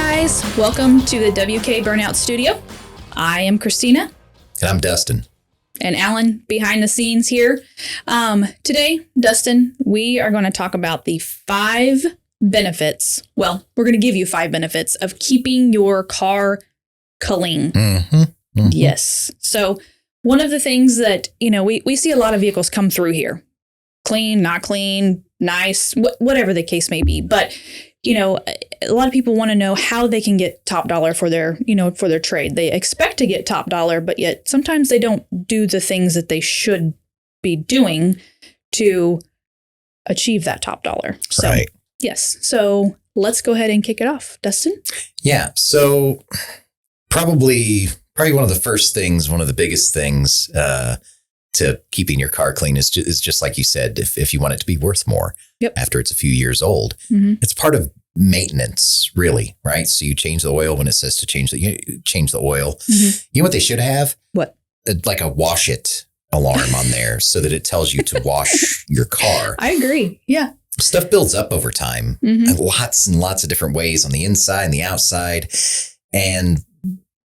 guys, welcome to the W-K Burnouts studio. I am Christina. And I'm Dustin. And Alan behind the scenes here. Today, Dustin, we are going to talk about the 5 benefits. Well, we're going to give you 5 benefits of keeping your car clean. Yes. So one of the things that, we see a lot of vehicles come through here. Clean, not clean, nice, whatever the case may be. But a lot of people want to know how they can get top dollar for their trade. They expect to get top dollar, but yet sometimes they don't do the things that they should be doing to achieve that top dollar. So, right. Yes. So let's go ahead and kick it off. Dustin? Yeah. So probably one of the first things, one of the biggest things to keeping your car clean is just like you said, if you want it to be worth more after it's a few years old, it's part of maintenance, really, right? So you change the oil when it says to change the oil. You know what they should have? What? Like a wash it alarm on there so that it tells you to wash your car. I agree. Yeah. Stuff builds up over time, and lots of different ways on the inside and the outside. And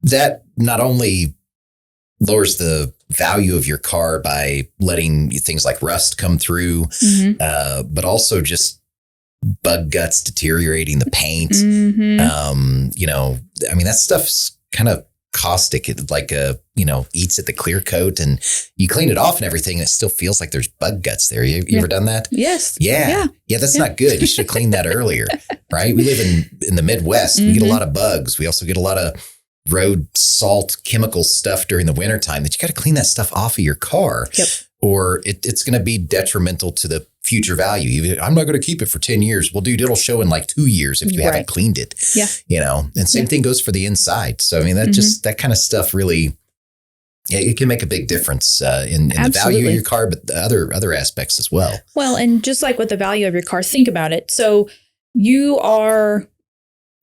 that not only lowers the value of your car by letting things like rust come through, but also just bug guts deteriorating the paint. That stuff's kind of caustic. It eats at the clear coat, and you clean it off and everything, and it still feels like there's bug guts there. You ever done that? Yes. Yeah. That's not good. You should have cleaned that earlier, right? We live in the Midwest. We get a lot of bugs. We also get a lot of road salt chemical stuff during the wintertime that you got to clean that stuff off of your car, or it's going to be detrimental to the future value. I'm not going to keep it for 10 years. Well, dude, it'll show in like 2 years if you haven't cleaned it. And same thing goes for the inside. So, I mean, that kind of stuff really, it can make a big difference in the value of your car, but the other aspects as well. Well, and just like with the value of your car, think about it. So you are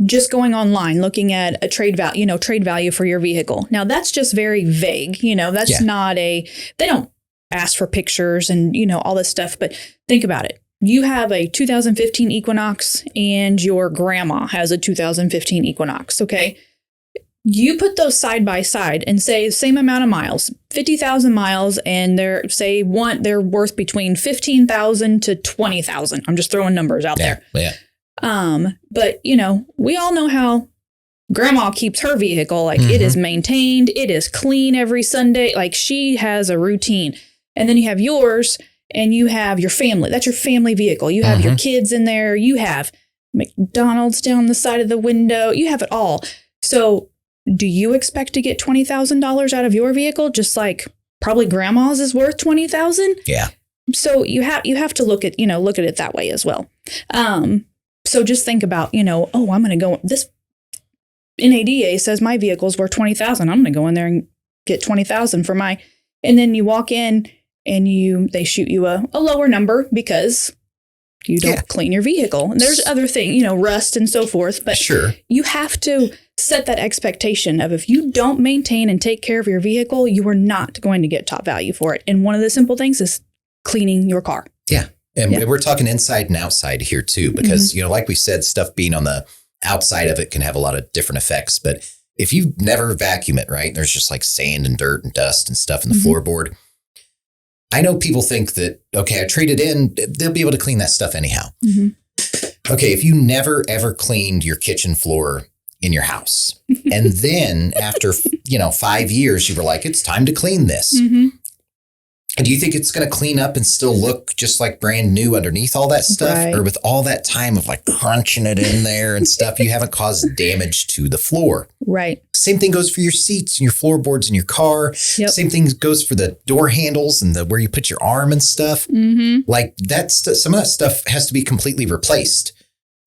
just going online, looking at a trade value for your vehicle. Now that's just very vague. That's not they don't ask for pictures and, all this stuff. But think about it. You have a 2015 Equinox and your grandma has a 2015 Equinox. Okay. You put those side by side and say the same amount of miles, 50,000 miles, and they're worth between 15,000 to 20,000. I'm just throwing numbers out there. Yeah. But we all know how grandma keeps her vehicle. Like it is maintained. It is clean every Sunday. Like she has a routine. And then you have yours and you have your family. That's your family vehicle. You have your kids in there. You have McDonald's down the side of the window. You have it all. So do you expect to get $20,000 out of your vehicle? Just like probably grandma's is worth $20,000. Yeah. So you have to look at it that way as well. So just think about, I'm going to go, this NADA says my vehicle's worth $20,000. I'm going to go in there and get $20,000 for and then you walk in and they shoot you a lower number because you don't clean your vehicle. And there's other things, rust and so forth, but you have to set that expectation of if you don't maintain and take care of your vehicle, you are not going to get top value for it. And one of the simple things is cleaning your car. Yeah. And we're talking inside and outside here too, because, like we said, stuff being on the outside of it can have a lot of different effects. But if you never vacuum it, right, there's just like sand and dirt and dust and stuff in the floorboard. I know people think that, okay, I trade it in, they'll be able to clean that stuff anyhow. Okay, if you never, ever cleaned your kitchen floor in your house, and then after, 5 years, you were like, it's time to clean this. And do you think it's going to clean up and still look just like brand new underneath all that stuff? Right. Or with all that time of like crunching it in there and stuff, you haven't caused damage to the floor. Right. Same thing goes for your seats and your floorboards in your car. Same thing goes for the door handles and where you put your arm and stuff. Like some of that stuff has to be completely replaced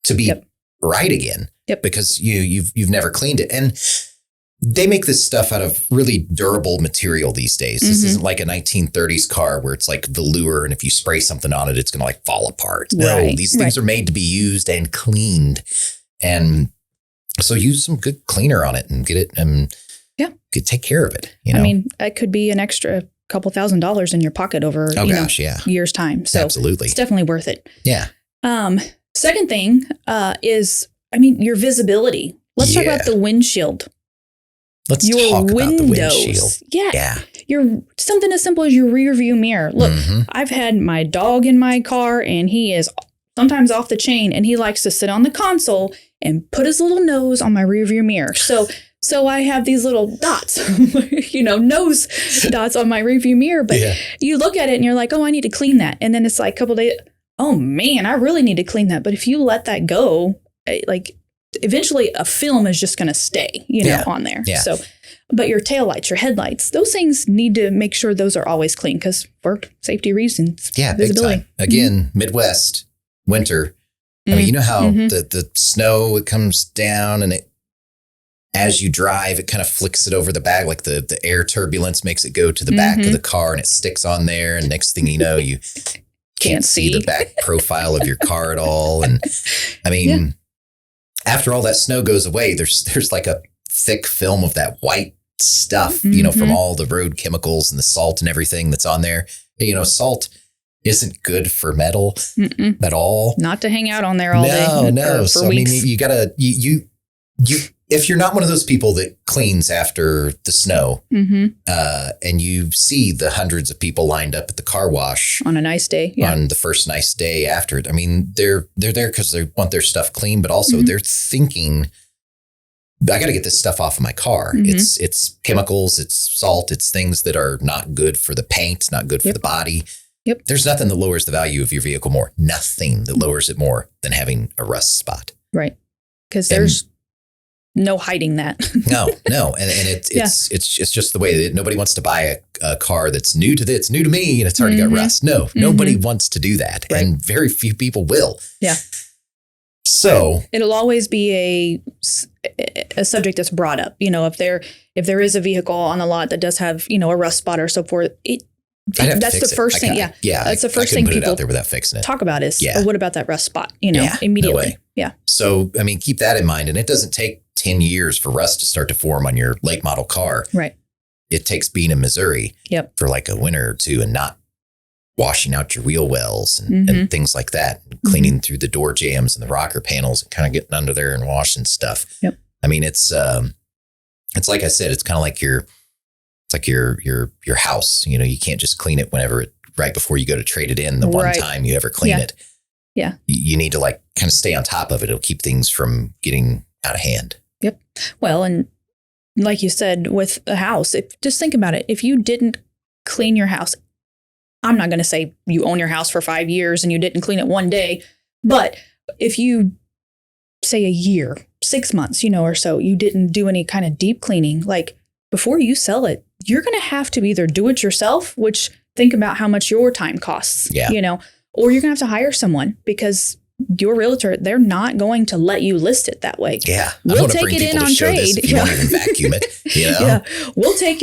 to be right again. Because you've never cleaned it. And they make this stuff out of really durable material these days. This isn't like a 1930s car where it's like velour, and if you spray something on it, it's going to like fall apart. No, these things are made to be used and cleaned. And so use some good cleaner on it and get it and take care of it. I mean, it could be an extra couple $1,000s in your pocket over years time. So absolutely, it's definitely worth it. Yeah. Second thing is, your visibility. Let's talk about the windshield. Let's talk about the windshield. Yeah. Something as simple as your rear view mirror. Look, I've had my dog in my car and he is sometimes off the chain and he likes to sit on the console and put his little nose on my rear view mirror. So I have these little dots, nose dots on my rear view mirror. But you look at it and you're like, oh, I need to clean that. And then it's like a couple days, oh man, I really need to clean that. But if you let that go, like eventually a film is just going to stay, on there. Yeah. So, but your taillights, your headlights, those things need to make sure those are always clean because for safety reasons. Yeah, visibility. Big time. Again, Midwest, winter. I mean, you know how the snow, it comes down and as you drive, it kind of flicks it over the back, like the air turbulence makes it go to the back of the car and it sticks on there. And next thing you know, you can't see the back profile of your car at all. And I mean, after all that snow goes away, there's like a thick film of that white stuff, from all the road chemicals and the salt and everything that's on there. Salt isn't good for metal at all. Not to hang out on there all day. No. So weeks. I mean, you gotta, you, if you're not one of those people that cleans after the snow, and you see the hundreds of people lined up at the car wash on a nice day, on the first nice day after it, I mean, they're there because they want their stuff clean, but also they're thinking, I got to get this stuff off of my car. It's chemicals, it's salt, it's things that are not good for the paint, not good for the body. Yep. There's nothing that lowers the value of your vehicle more. Nothing that lowers it more than having a rust spot. Right. Because there's no hiding that. No. And it's just the way that nobody wants to buy a car that's new to this, new to me, and it's already got rust. No, nobody wants to do that. Right. And very few people will. Yeah. So it'll always be a subject that's brought up. If there is a vehicle on the lot that does have, a rust spot or so forth, that's the first thing. That's the first thing people out there without fixing it. Talk about is, oh, what about that rust spot? Immediately. No way. Yeah. So, I mean, keep that in mind. And it doesn't take 10 years for rust to start to form on your late model car. Right. It takes being in Missouri for like a winter or two and not washing out your wheel wells and things like that, and cleaning through the door jambs and the rocker panels and kind of getting under there and washing stuff. Yep. I mean, it's like I said, it's kind of like your house. You can't just clean it right before you go to trade it in the one time you ever clean it. Yeah. You need to kind of stay on top of it. It'll keep things from getting out of hand. Yep. Well, and like you said, with a house, just think about it. If you didn't clean your house, I'm not going to say you own your house for 5 years and you didn't clean it one day, but if you say a year, 6 months, or so, you didn't do any kind of deep cleaning, before you sell it, you're going to have to either do it yourself, which think about how much your time costs, or you're going to have to hire someone because your realtor, they're not going to let you list it that way. Yeah. We'll take it in on trade. You won't even vacuum it. Yeah. We'll take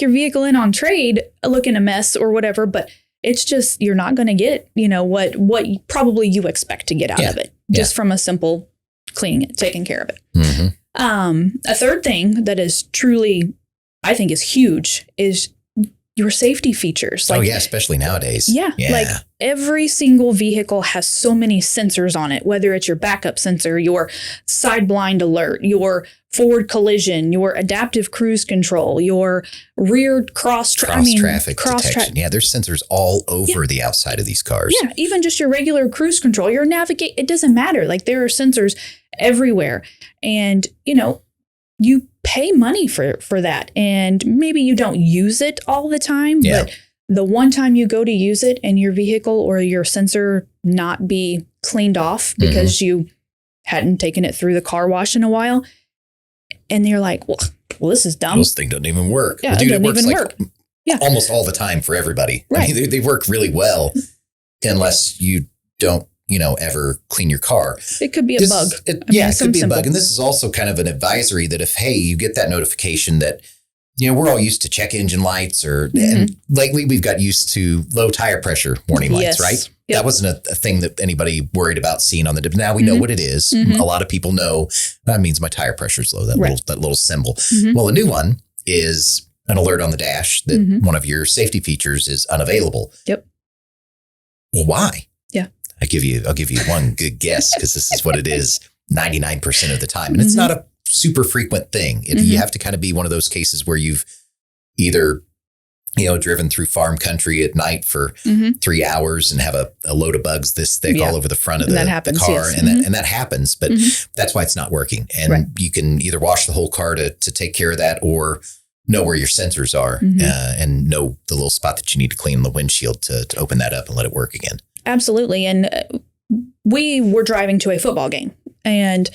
your vehicle in on trade looking a mess or whatever, but it's just, you're not going to get, what probably you expect to get out of it just from a simple cleaning it, taking care of it. A third thing that is truly, I think is huge is your safety features. Especially nowadays. Yeah. Every single vehicle has so many sensors on it, whether it's your backup sensor, your side blind alert, your forward collision, your adaptive cruise control, your rear cross traffic detection. There's sensors all over the outside of these cars. Yeah. Even just your regular cruise control, your navigate, it doesn't matter. There are sensors everywhere. And, you pay money for that. And maybe you don't use it all the time, but the one time you go to use it and your vehicle or your sensor not be cleaned off because you hadn't taken it through the car wash in a while. And you're like, well, this is dumb. This thing doesn't even work. Yeah, it doesn't even work. Almost all the time for everybody. Right. I mean, they work really well unless you don't, ever clean your car. It could be a bug. It could be a bug. And this is also kind of an advisory that if, hey, you get that notification that, we're all used to check engine lights and lately we've got used to low tire pressure warning lights, right? Yep. That wasn't a thing that anybody worried about seeing on the, now we know what it is. A lot of people know that means my tire pressure is low, that little symbol. Well, a new one is an alert on the dash that one of your safety features is unavailable. Yep. Well, why? Yeah. I'll give you one good guess because this is what it is 99% of the time. And it's not a super frequent thing. You have to kind of be one of those cases where you've either, driven through farm country at night for 3 hours and have a load of bugs this thick all over the front of the car. Yes. And that happens, but that's why it's not working. And you can either wash the whole car to take care of that, or know where your sensors are and know the little spot that you need to clean the windshield to open that up and let it work again. Absolutely. And we were driving to a football game. And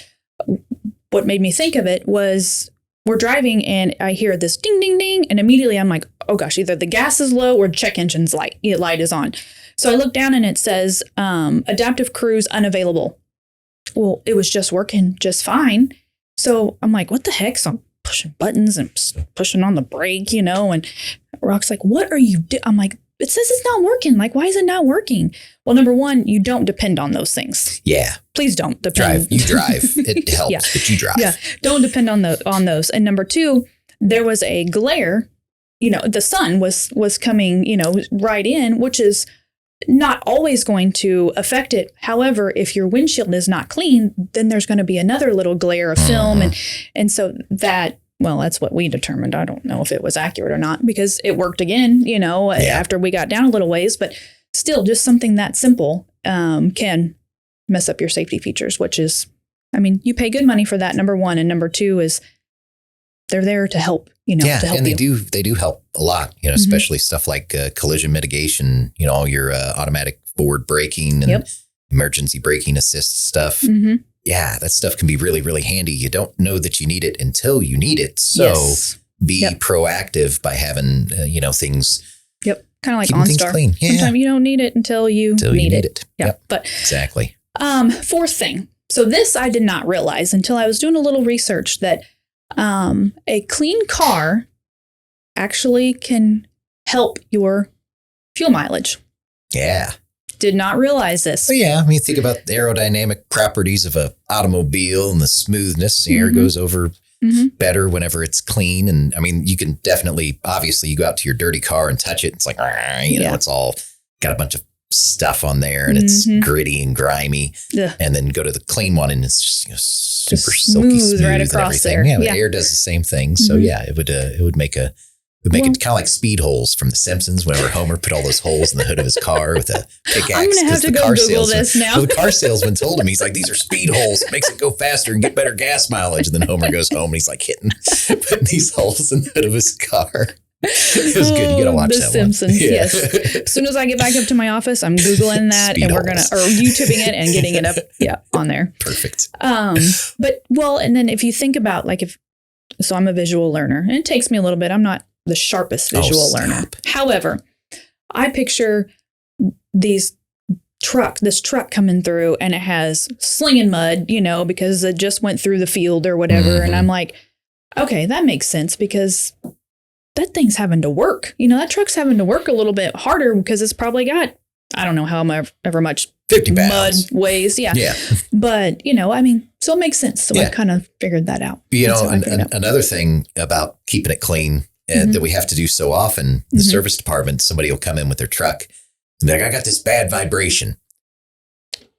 what made me think of it was we're driving and I hear this ding, ding, ding. And immediately I'm like, oh gosh, either the gas is low or check engine's light is on. So I look down and it says adaptive cruise unavailable. Well, it was just working just fine. So I'm like, what the heck? So I'm pushing buttons and pushing on the brake, and Rock's like, what are you doing? I'm like, it says it's not working. Like, why is it not working? Well, number one, you don't depend on those things. Yeah. Please don't depend. You drive. It helps, but you drive. Yeah. Don't depend on those. And number two, there was a glare, the sun was coming, right in, which is not always going to affect it. However, if your windshield is not clean, then there's going to be another little glare of film. And so that's what we determined. I don't know if it was accurate or not because it worked again, after we got down a little ways, but still just something that simple can mess up your safety features, which is, you pay good money for that, number one. And number two is they're there to help, to help and they do help a lot, especially stuff like collision mitigation, all your automatic forward braking and emergency braking assist stuff. Yeah, that stuff can be really, really handy. You don't know that you need it until you need it. So be proactive by having, things. Yep. Kind of like OnStar. Clean. Yeah. Sometimes you don't need it until you need it. Yep. But exactly. Fourth thing. So this I did not realize until I was doing a little research that a clean car actually can help your fuel mileage. Yeah. Did not realize this. Well, yeah. Think about the aerodynamic properties of an automobile and the smoothness. The air goes over better whenever it's clean. And you can definitely, obviously, you go out to your dirty car and touch it. It's like, it's all got a bunch of stuff on there and it's gritty and grimy. Ugh. And then go to the clean one and it's just, super silky smooth right and across everything. There. Yeah, the air does the same thing. So it would make it kind of like speed holes from The Simpsons whenever Homer put all those holes in the hood of his car with a pickaxe. I'm going to have to go Google this now. Well, the car salesman told him, he's like, these are speed holes. It makes it go faster and get better gas mileage. And then Homer goes home and he's like putting these holes in the hood of his car. It was good. You got to watch The that Simpsons, one. Yes. As soon as I get back up to my office, I'm Googling that Speed and we're holes. or YouTubing it and getting it up on there. Perfect. And then if you think about so I'm a visual learner and it takes me a little bit. I'm not the sharpest visual learner. However, I picture this truck coming through and it has slinging mud, because it just went through the field or whatever. And I'm like, okay, that makes sense because that thing's having to work. That truck's having to work a little bit harder because it's probably got, I don't know how much 50 mud pounds. weighs. Yeah. But, so it makes sense. So I kind of figured that out. Another thing about keeping it clean that we have to do so often, the service department, somebody will come in with their truck and be like, I got this bad vibration.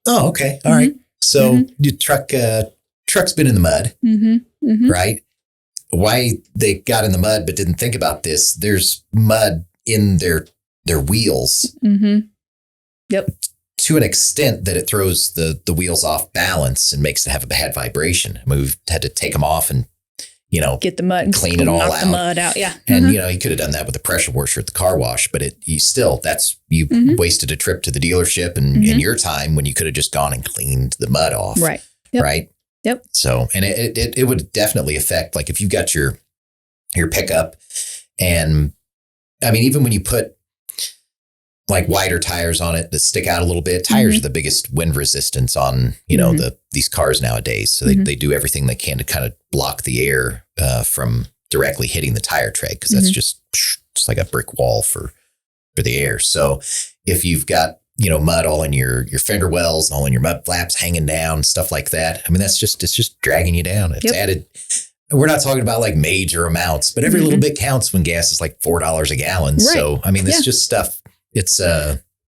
Oh, okay. All right. So your truck's been in the mud, right? Why they got in the mud but didn't think about this, there's mud in their wheels. Yep. To an extent that it throws the wheels off balance and makes it have a bad vibration. We've had to take them off and, get the mud, clean it all out. The mud out. Yeah. And, he could have done that with a pressure washer at the car wash, but you wasted a trip to the dealership and your time when you could have just gone and cleaned the mud off. Right. Yep. Right. Yep. So, and it would definitely affect, like if you've got your pickup and even when you put like wider tires on it that stick out a little bit, tires are the biggest wind resistance on, these cars nowadays. So they do everything they can to kind of block the air from directly hitting the tire tread. Cause that's just like a brick wall for the air. So if you've got, mud all in your fender wells and all in your mud flaps hanging down, stuff like that. it's just dragging you down. It's added. We're not talking about like major amounts, but every little bit counts when gas is like $4 a gallon. Right. So, it's just stuff. It's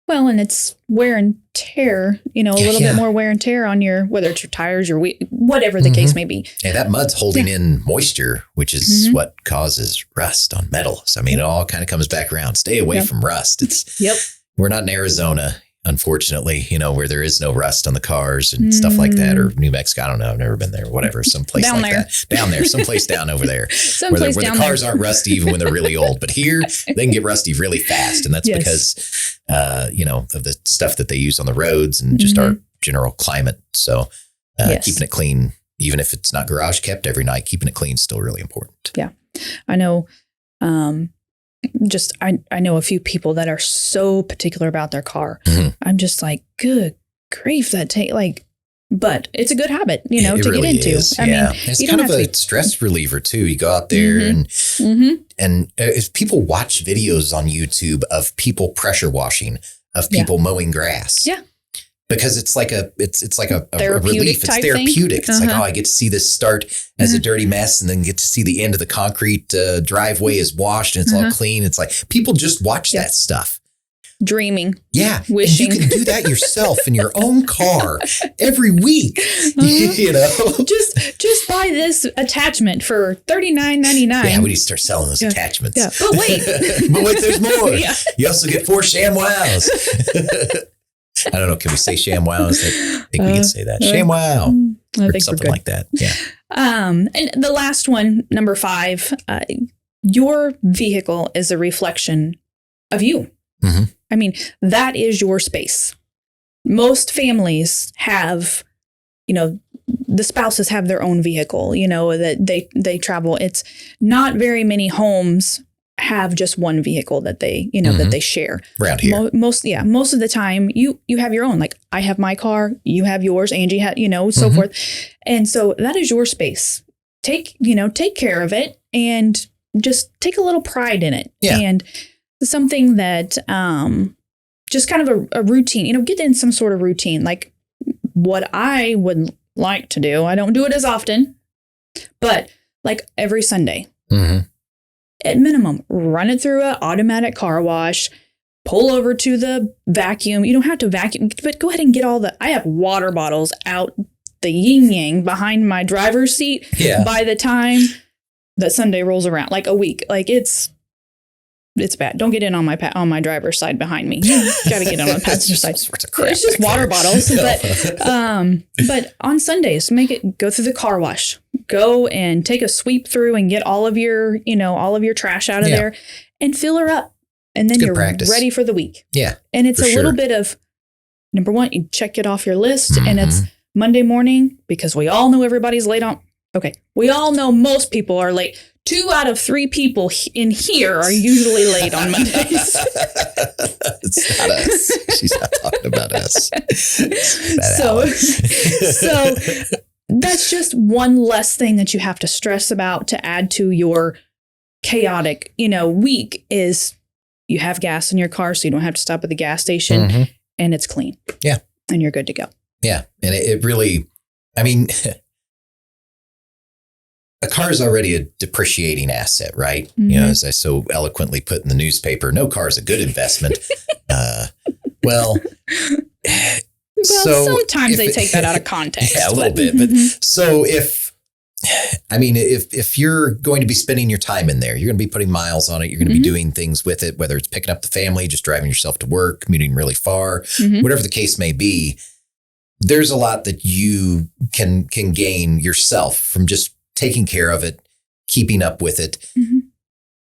Well, and it's wear and tear, a little bit more wear and tear on whether it's your tires, your wheel, whatever the case may be. Yeah, that mud's holding in moisture, which is what causes rust on metals. I mean, it all kind of comes back around. Stay away from rust. We're not in Arizona, unfortunately, where there is no rust on the cars and stuff like that, or New Mexico. I don't know. I've never been there, whatever. Someplace down like there. That. Down there, someplace down over there. Someplace where the cars aren't rusty even when they're really old. But here, they can get rusty really fast. And that's because, of the stuff that they use on the roads and just our general climate. So keeping it clean, even if it's not garage kept every night, keeping it clean is still really important. Yeah. I know. I know a few people that are so particular about their car. I'm just like, good grief, but it's a good habit, to really get into. Is, I mean, it's kind of a stress reliever too. You go out there and if people watch videos on YouTube of people pressure washing, of people mowing grass. Yeah. Because it's like a relief. It's therapeutic. It's like, I get to see this start as a dirty mess and then get to see the end of the concrete driveway is washed and it's all clean. It's like people just watch that stuff. Dreaming. Yeah. Wishing. And you can do that yourself in your own car every week. Just buy this attachment for $39.99. Yeah, we need to start selling those attachments. Yeah. But wait. There's more. You also get 4 ShamWows. I don't know. Can we say ShamWows? I think we can say that. ShamWow. I think something like that. Yeah. And the last one, number 5, your vehicle is a reflection of you. I mean, that is your space. Most families have, the spouses have their own vehicle, that they travel. It's not very many homes have just one vehicle that they, that they share. Around here. Most of the time you have your own, like I have my car, you have yours, Angie had, so forth. And so that is your space. Take care of it and just take a little pride in it. Yeah. And something that, just kind of a routine, get in some sort of routine. Like what I would like to do, I don't do it as often, but like every Sunday, at minimum, run it through an automatic car wash, pull over to the vacuum. You don't have to vacuum, but go ahead and get I have water bottles out the yin yang behind my driver's seat by the time that Sunday rolls around, like a week. Like it's bad. Don't get in on my driver's side behind me. You got to get on the passenger side. It's just water bottles. But on Sundays, go through the car wash. Go and take a sweep through and get all of your trash out of there and fill her up. And then you're ready for the week. Yeah. And it's a little bit of, number one, you check it off your list and it's Monday morning because we all know everybody's late on. Okay. We all know most people are late. 2 out of 3 people in here are usually late on Mondays. It's not us. She's not talking about us. So that's just one less thing that you have to stress about to add to your chaotic, week is you have gas in your car, so you don't have to stop at the gas station and it's clean. Yeah. And you're good to go. Yeah. And it really, I mean, a car is already a depreciating asset, right? As I so eloquently put in the newspaper, no car is a good investment. Sometimes they take that out of context. Yeah, a little bit. But so if you're going to be spending your time in there, you're going to be putting miles on it. You're going to be doing things with it, whether it's picking up the family, just driving yourself to work, commuting really far, whatever the case may be. There's a lot that you can gain yourself from just taking care of it, keeping up with it.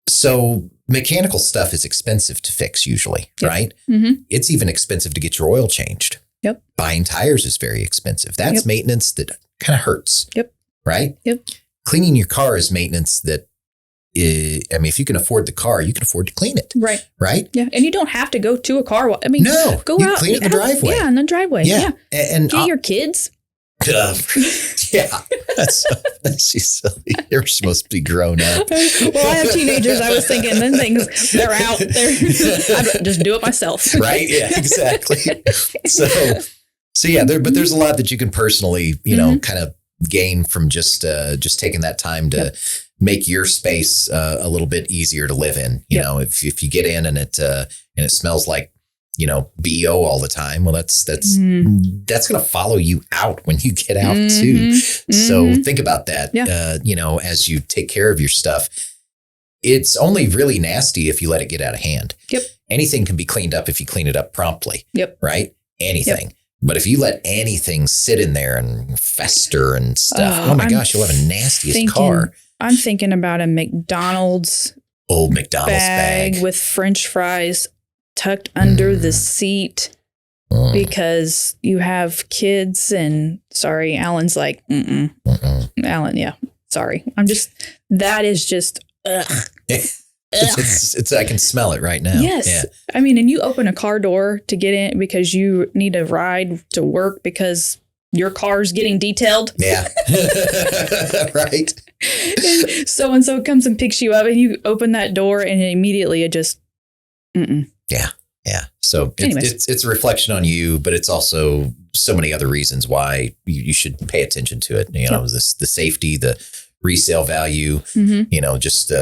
So mechanical stuff is expensive to fix usually, right? It's even expensive to get your oil changed. Yep. Buying tires is very expensive. That's maintenance that kind of hurts. Yep. Right? Yep. Cleaning your car is maintenance that, if you can afford the car, you can afford to clean it. Right. Right? Yeah. And you don't have to go to a car wash. Go out. Clean it in the driveway. Yeah, in the driveway. Yeah. And get your kids. She's silly. You're supposed to be grown up. Well, I have teenagers. I was thinking, then they're out there. I'd just do it myself. Right? Yeah, exactly. So yeah, but there's a lot that you can personally, kind of gain from just taking that time to make your space a little bit easier to live in. You know, if you get in and it smells like BO all the time. Well, that's going to follow you out when you get out too. So think about that. Yeah. As you take care of your stuff, it's only really nasty if you let it get out of hand. Yep. Anything can be cleaned up if you clean it up promptly. Yep. Right. Anything. Yep. But if you let anything sit in there and fester and stuff, oh my gosh, you'll have a nastiest car. I'm thinking about a McDonald's old McDonald's bag with French fries tucked under the seat because you have kids and sorry, Alan's like, Alan, yeah, sorry. That is just, ugh. It's I can smell it right now. Yes. Yeah. I mean, and you open a car door to get in because you need a ride to work because your car's getting detailed. Yeah. Right. So-and-so comes and picks you up and you open that door and immediately it just, Yeah. Yeah. So it's a reflection on you, but it's also so many other reasons why you should pay attention to it. The safety, the resale value, just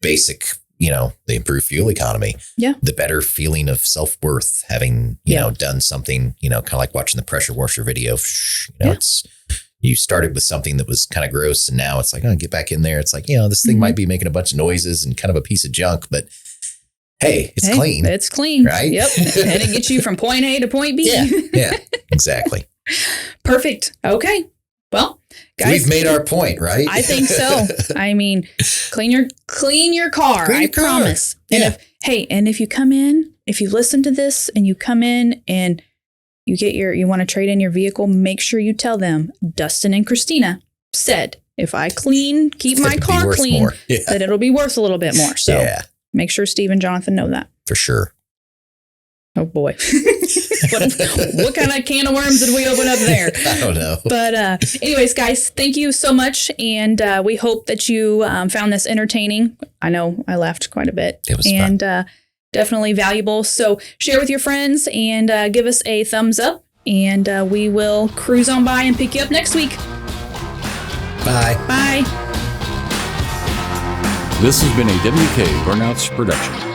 basic, the improved fuel economy, the better feeling of self-worth, having, done something, kind of like watching the pressure washer video, you started with something that was kind of gross and now it's like, get back in there. It's like, this thing might be making a bunch of noises and kind of a piece of junk, but hey, it's clean. It's clean. Right. Yep. And it gets you from point A to point B. Yeah, exactly. Perfect. Okay. Well, guys, we've made our point, right? I think so. I mean, clean your car. I promise. Yeah. And if you come in, if you listen to this and you come in and you want to trade in your vehicle, make sure you tell them Dustin and Christina said, if I keep my car clean, that it'll be worth a little bit more. So make sure Steve and Jonathan know that. For sure. Oh boy. What kind of can of worms did we open up there? I don't know. But anyways, guys, thank you so much. And we hope that you found this entertaining. I know I laughed quite a bit. It was fun. And definitely valuable. So share with your friends and give us a thumbs up. And we will cruise on by and pick you up next week. Bye. Bye. This has been a W-K Burnouts production.